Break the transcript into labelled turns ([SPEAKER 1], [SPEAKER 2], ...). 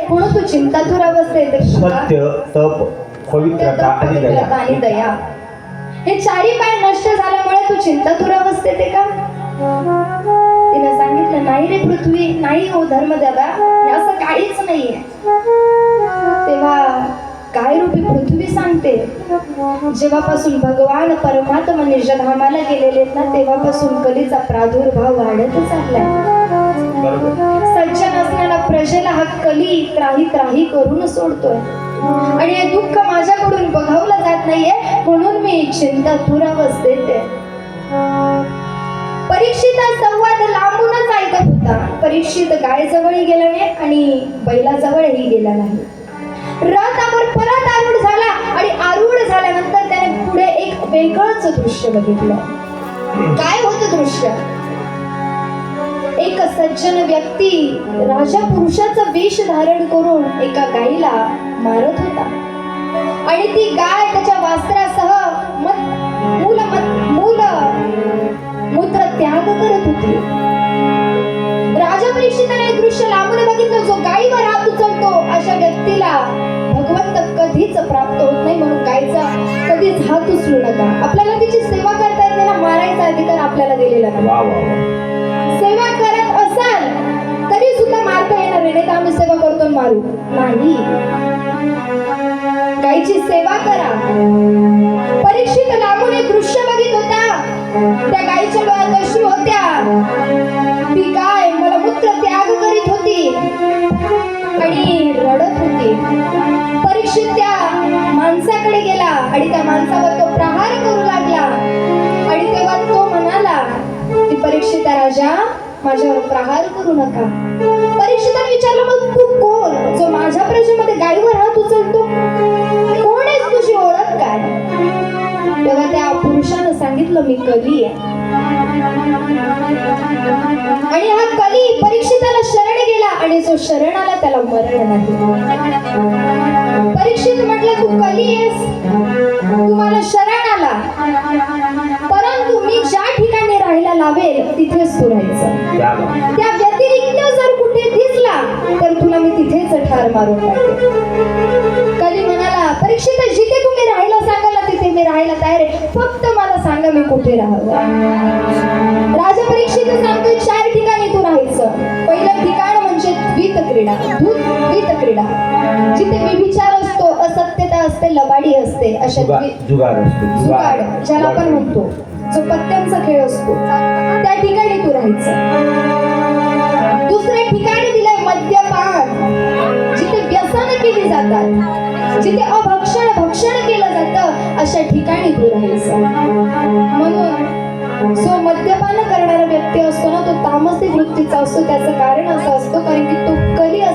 [SPEAKER 1] म्हणून तू चिंतातुर अवस्थेत
[SPEAKER 2] सत्य, तप, पवित्रता आणि दया.
[SPEAKER 1] हे चारी पाय नष्ट झाल्यामुळे तू चिंतातुर अवस्थेत आहे का? तिने सांगितलं, नाही रे पृथ्वी, नाही हो धर्मदादा, असं काहीच नाहीये. तेव्हा काय रूपी पृथ्वी सांगते, जेव्हापासून भगवान परमात्मा निजधामाला गेलेले आहेत ना, तेव्हापासून कलीचा प्रादुर्भाव वाढत चाललाय. सज्जन असलेला प्रजेला हा कली त्राही त्राही करून सोडतोय आणि हे दुःख माझ्याकडून बघावलं जात नाहीये, म्हणून मी चिंतातुर अवस्थेत आहे. परीक्षित हा संवाद लांबूनच ऐकत होता. परीक्षित गायजवळही गेला नाही आणि बैलाजवळही गेला नाही. रथावर परत आरूढ झाला आणि आरूढ झाल्यानंतर त्याने पुढे एक वेगळंच दृश्य बघितलं. काय होतं दृश्य? एक सज्जन व्यक्ती राजा पुरुषाचं वेश धारण करून एका गायीला मारत होता आणि ती गाय त्याच्या वस्त्रासह मूत्र त्याग करत होती. राजा परीक्षिताने हे दृश्य लांबून बघितलं. जो गायीवर हात उचलतो अशा व्यक्तीला भगवंत कधीच प्राप्त होत नाही, म्हणून गायीचा कधीच हात उचलू नका. आपल्याला तिची सेवा करता येते ना, मारायचा अधिकार आपल्याला दिलेला नाही. सेवा करत असाल तरी सुद्धा मारता येणार नाही, तर आम्ही सेवा करतो मारू नाही. गायीची सेवा करा. परीक्षित लांबून एक दृश्य बघित होता. त्या गायीच्या डोळ्यात अश्रू होत्या. ती गाय मला मूत्र त्याग करीत होती आणि रडत होती. परीक्षित त्या माणसाकडे गेला आणि त्या माणसावर तो प्रहार करू लागला आणि तेव्हा तो म्हणाला की परीक्षित राजा, माझ्यावर प्रहार करू नका. परीक्षिताने विचारलं, मग तू कोण जो माझ्या प्रजेमध्ये गायीवर हात उचलतो? कोण आहेस, तुझी ओळख काय? तेव्हा त्या पुरुषानं सांगितलं, मी कली आहे. आणि हा कली परीक्षिताला शरण गेला आणि जो शरण आला त्याला मरण नाही. परीक्षित म्हटलं, तू कली आहेस, तू मला शरण आला, परंतु मी ज्या ठिकाणी राहायला लावेल तिथेच तू राहायचं. त्या व्यतिरिक्त जर कुठे दिसला तर तुला मी तिथेच ठार मारून टाकेन. कली म्हणाला, परीक्षित जिथे तुम्ही राहायला सांगाल तिथे मी राहायला तयार आहे, फक्त मला सांगा मी कुठे राहावं. राजा परीक्षित सांगतोय, 4 ठिकाणी तू राहायचं. पहिलं ठिकाण म्हणजे द्वित क्रीडा, जिथे व्यभिचार असतो, असत्यता असते, लबाडी असते, अशा
[SPEAKER 2] जुगाड असतो,
[SPEAKER 1] जुगाड ज्याला आपण म्हणतो, जो पत्त्यांचा खेळ असतो, त्या ठिकाणी तू राहायचं. दुसरे ठिकाण दिलंय मद्यपान, जिथे व्यसन केली जातात, जिथे भक्षण केलं जातं, अशा ठिकाणी तू राहायचं. म्हणून जो मद्यपान करणारा व्यक्ती असतो ना, तो तामसिक वृत्तीचा असतो. त्याचं कारण असं असतं कारण की